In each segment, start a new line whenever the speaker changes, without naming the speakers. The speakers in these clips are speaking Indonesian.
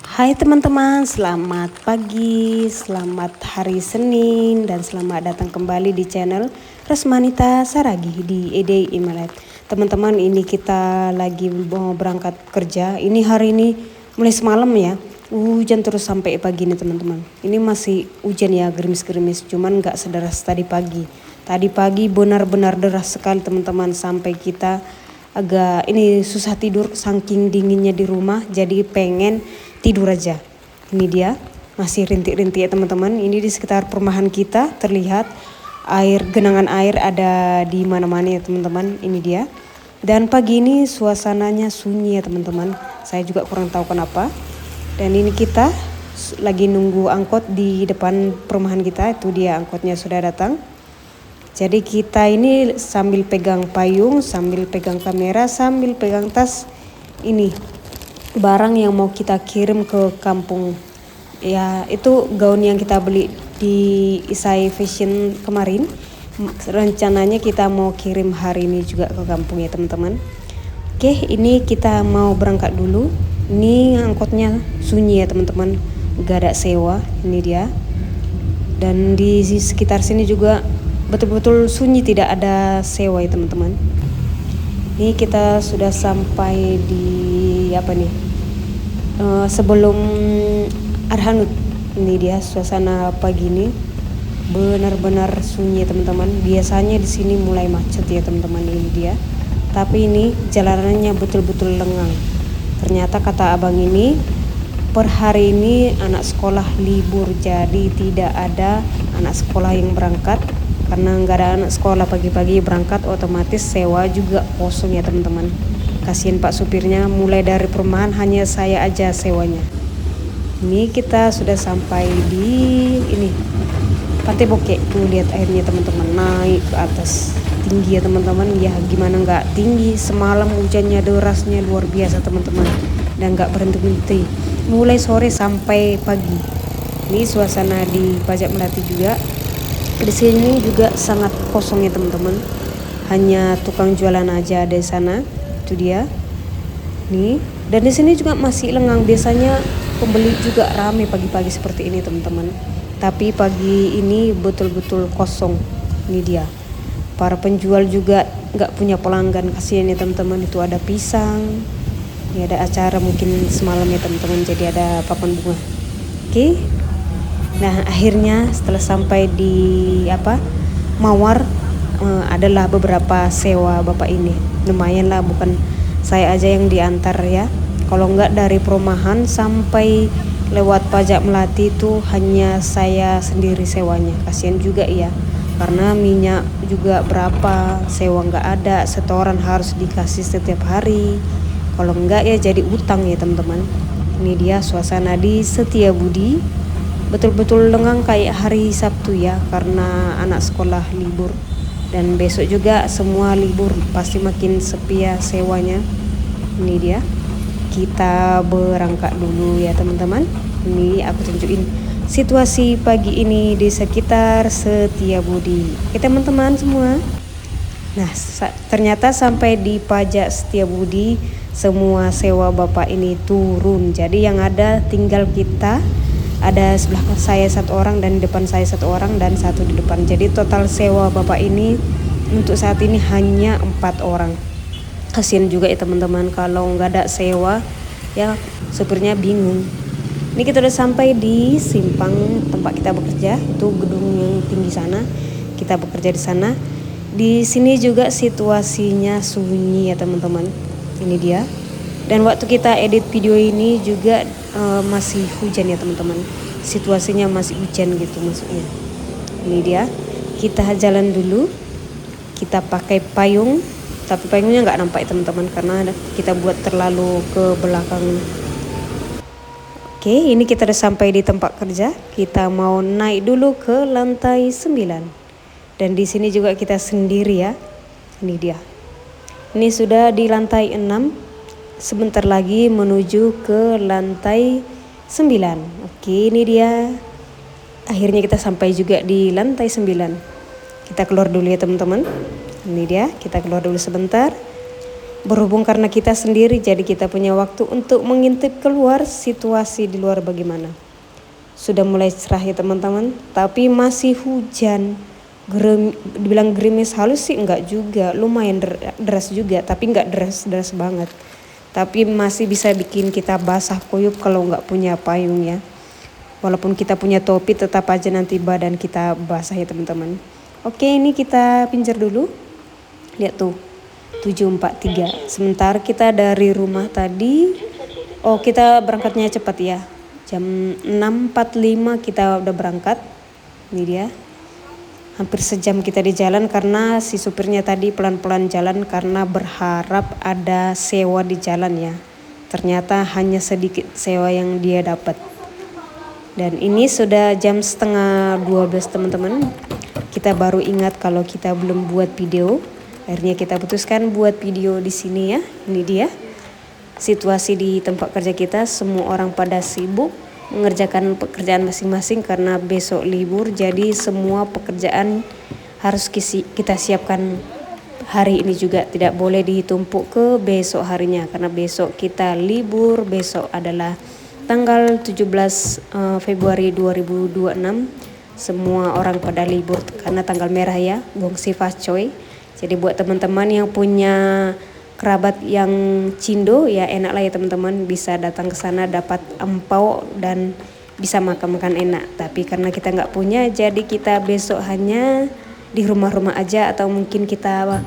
Hai teman-teman, selamat pagi, selamat hari Senin, dan selamat datang kembali di channel Resmanita Saragi di Ede Imalet. Teman-teman, ini kita lagi mau berangkat kerja. Ini hari ini mulai semalam ya, hujan terus sampai pagi nih teman-teman. Ini masih hujan ya, gerimis-gerimis, cuman nggak sederas tadi pagi. Tadi pagi benar-benar deras sekali teman-teman, sampai kita agak ini susah tidur saking dinginnya di rumah, jadi pengen tidur aja. Ini dia masih rintik-rintik ya teman-teman. Ini di sekitar perumahan kita terlihat genangan air ada di mana-mana ya teman-teman. Ini dia. Dan pagi ini suasananya sunyi ya teman-teman. Saya juga kurang tahu kenapa. Dan ini kita lagi nunggu angkot di depan perumahan kita. Itu dia, angkotnya sudah datang. Jadi kita ini sambil pegang payung, sambil pegang kamera, sambil pegang tas ini barang yang mau kita kirim ke kampung. Ya, itu gaun yang kita beli di Isai Fashion kemarin. Rencananya kita mau kirim hari ini juga ke kampung ya teman-teman. Oke, ini kita mau berangkat dulu. Ini angkotnya sunyi ya teman-teman, gak ada sewa. Ini dia. Dan di sekitar sini juga betul-betul sunyi, tidak ada sewa ya teman-teman. Ini kita sudah sampai di sebelum Arhanud. Ini dia suasana pagi ini benar-benar sunyi ya teman-teman. Biasanya di sini mulai macet ya teman-teman. Ini dia. Tapi ini jalanannya betul-betul lengang. Ternyata kata abang ini per hari ini anak sekolah libur, jadi tidak ada anak sekolah yang berangkat. Karena nggak ada anak sekolah pagi-pagi berangkat, otomatis sewa juga kosong ya teman-teman. Kasihan Pak supirnya, mulai dari perumahan hanya saya aja sewanya. Ini kita sudah sampai di ini Pantai Bokek. Tuh lihat airnya teman-teman, naik ke atas. Tinggi ya teman-teman, ya gimana nggak tinggi. Semalam hujannya derasnya luar biasa teman-teman, dan nggak berhenti-berhenti. Mulai sore sampai pagi. Ini suasana di Pajak Melati juga. Di sini juga sangat kosong ya teman-teman. Hanya tukang jualan aja ada di sana. Itu dia. Nih, dan di sini juga masih lengang. Biasanya pembeli juga ramai pagi-pagi seperti ini teman-teman. Tapi pagi ini betul-betul kosong. Ini dia. Para penjual juga nggak punya pelanggan, kasihan ya teman-teman. Itu ada pisang. Ini ada acara mungkin semalam ya teman-teman. Jadi ada papan bunga. Oke. Nah, akhirnya setelah sampai di Mawar, adalah beberapa sewa bapak ini. Lumayan lah, bukan saya aja yang diantar ya. Kalau enggak dari perumahan sampai lewat Pajak Melati itu hanya saya sendiri sewanya. Kasihan juga ya, karena minyak juga berapa, sewa enggak ada, setoran harus dikasih setiap hari. Kalau enggak ya jadi utang ya teman-teman. Ini dia suasana di Setiabudi. Betul-betul lengang kayak hari Sabtu ya, karena anak sekolah libur. Dan besok juga semua libur, pasti makin sepi ya sewanya. Ini dia. Kita berangkat dulu ya teman-teman. Ini aku tunjukin situasi pagi ini di sekitar Setiabudi. Oke teman-teman semua. Nah, ternyata sampai di Pajak Setiabudi semua sewa bapak ini turun. Jadi yang ada tinggal kita. Ada sebelah saya satu orang dan di depan saya satu orang dan satu di depan. Jadi total sewa bapak ini untuk saat ini hanya 4 orang. Kasian juga ya teman-teman, kalau nggak ada sewa ya supirnya bingung. Ini kita udah sampai di simpang tempat kita bekerja. Itu gedung yang tinggi sana. Kita bekerja di sana. Di sini juga situasinya sunyi ya teman-teman. Ini dia. Dan waktu kita edit video ini juga masih hujan ya teman-teman. Situasinya masih hujan gitu maksudnya. Ini dia. Kita jalan dulu. Kita pakai payung. Tapi payungnya nggak nampak ya teman-teman, karena kita buat terlalu ke belakang. Oke, ini kita udah sampai di tempat kerja. Kita mau naik dulu ke lantai 9. Dan di sini juga kita sendiri ya. Ini dia. Ini sudah di lantai 6. Sebentar lagi menuju ke lantai 9. Oke, ini dia. Akhirnya kita sampai juga di lantai 9. Kita keluar dulu ya teman-teman. Ini dia, kita keluar dulu sebentar. Berhubung karena kita sendiri, jadi kita punya waktu untuk mengintip keluar situasi di luar bagaimana. Sudah mulai cerah ya teman-teman, tapi masih hujan. Dibilang gerimis halus sih enggak juga, lumayan deras juga, tapi enggak deras banget. Tapi masih bisa bikin kita basah kuyup kalau enggak punya payung ya. Walaupun kita punya topi, tetap aja nanti badan kita basah ya teman-teman. Oke, ini kita pinjar dulu. Lihat tuh, 7.43. Sementara kita dari rumah tadi, kita berangkatnya cepat ya. Jam 6.45 kita udah berangkat. Ini dia. Hampir sejam kita di jalan karena si supirnya tadi pelan-pelan jalan karena berharap ada sewa di jalan ya. Ternyata hanya sedikit sewa yang dia dapat. Dan ini sudah jam setengah 12 teman-teman. Kita baru ingat kalau kita belum buat video. Akhirnya kita putuskan buat video di sini ya. Ini dia situasi di tempat kerja kita. Semua orang pada sibuk mengerjakan pekerjaan masing-masing karena besok libur. Jadi semua pekerjaan harus kita siapkan hari ini juga. Tidak boleh ditumpuk ke besok harinya karena besok kita libur. Besok adalah tanggal 17 Februari 2026. Semua orang pada libur karena tanggal merah ya, Gong Siva Choi. Jadi buat teman-teman yang punya kerabat yang Cindo ya enak lah ya teman-teman, bisa datang ke sana dapat empau dan bisa makan-makan enak. Tapi karena kita nggak punya, jadi kita besok hanya di rumah-rumah aja atau mungkin kita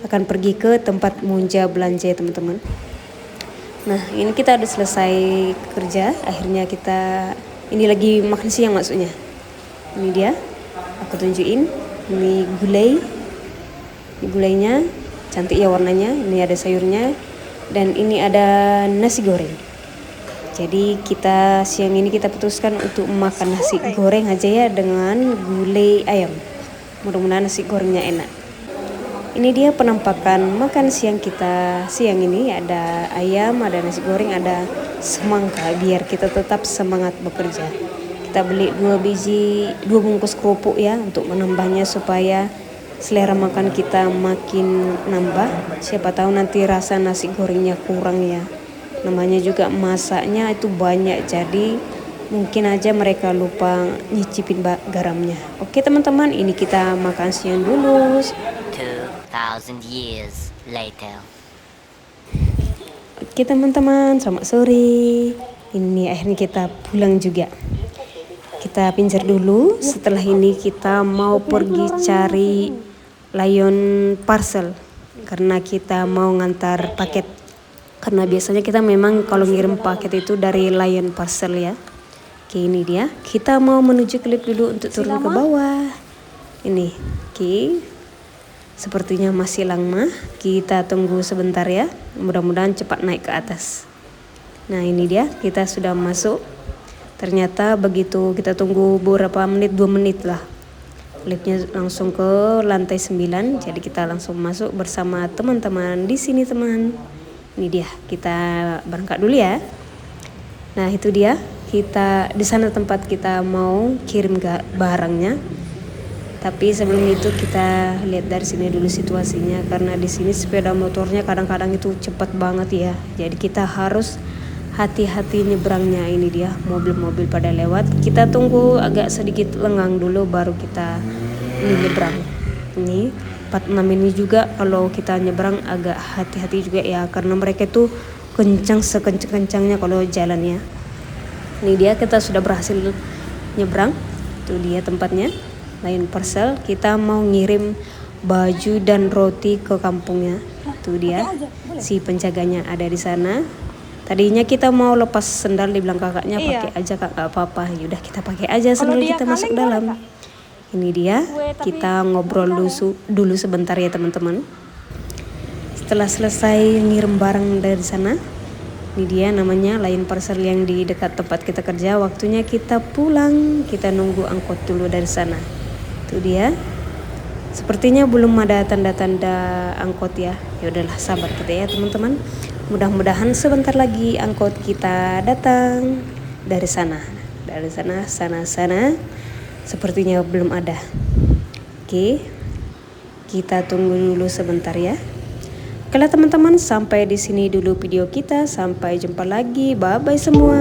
akan pergi ke tempat munja belanja ya teman-teman. Nah ini kita udah selesai kerja, akhirnya kita ini lagi makan siang maksudnya. Ini dia, aku tunjukin, ini gulainya cantik ya warnanya. Ini ada sayurnya dan ini ada nasi goreng. Jadi kita siang ini kita putuskan untuk makan nasi goreng aja ya dengan gulai ayam. Mudah-mudahan nasi gorengnya enak. Ini dia penampakan makan siang kita siang ini, ada ayam, ada nasi goreng, ada semangka biar kita tetap semangat bekerja. Kita beli 2 bungkus kerupuk ya untuk menambahnya supaya selera makan kita makin nambah. Siapa tahu nanti rasa nasi gorengnya kurang ya. Namanya juga masaknya itu banyak, jadi mungkin aja mereka lupa nyicipin garamnya. Oke teman-teman, ini kita makan siang dulu.
2000 years later.
Oke teman-teman, selamat sore. Ini akhirnya kita pulang juga. Kita pinjar dulu. Setelah ini kita mau pergi cari Lion Parcel karena kita mau ngantar paket. Karena biasanya kita memang kalau ngirim paket itu dari Lion Parcel ya. Oke, ini dia. Kita mau menuju ke lift dulu untuk turun ke bawah. Ini. Oke. Sepertinya masih lama. Kita tunggu sebentar ya. Mudah-mudahan cepat naik ke atas. Nah, ini dia. Kita sudah masuk. Ternyata begitu kita tunggu beberapa menit, 2 menit lah, liftnya langsung ke lantai 9. Jadi kita langsung masuk bersama teman-teman di sini teman. Ini dia, kita berangkat dulu ya. Nah itu dia, kita di sana tempat kita mau kirim barangnya. Tapi sebelum itu kita lihat dari sini dulu situasinya, karena di sini sepeda motornya kadang-kadang itu cepat banget ya. Jadi kita harus hati-hati nyebrangnya. Ini dia mobil-mobil pada lewat. Kita tunggu agak sedikit lengang dulu baru kita nyebrang. Ini 46 ini juga kalau kita nyebrang agak hati-hati juga ya, karena mereka tuh kencang sekencang-kencangnya kalau jalan ya. Ini dia kita sudah berhasil nyebrang. Itu dia tempatnya, Lion Parcel. Kita mau ngirim baju dan roti ke kampungnya. Itu dia si penjaganya ada di sana. Tadinya kita mau lepas sendal, dibilang kakaknya pakai aja kak, gak apa-apa. Yaudah kita pakai aja sendal, kita masuk dalam. Ini dia, kita ngobrol dulu sebentar ya teman-teman. Setelah selesai ngirim barang dari sana, ini dia namanya Lion Parcel yang di dekat tempat kita kerja. Waktunya kita pulang, kita nunggu angkot dulu dari sana. Itu dia. Sepertinya belum ada tanda-tanda angkot ya. Ya udahlah, sabar kita ya teman-teman. Mudah-mudahan sebentar lagi angkot kita datang dari sana. Dari sana. Sepertinya belum ada. Oke. Kita tunggu dulu sebentar ya. Oke lah teman-teman, sampai di sini dulu video kita. Sampai jumpa lagi. Bye bye semua.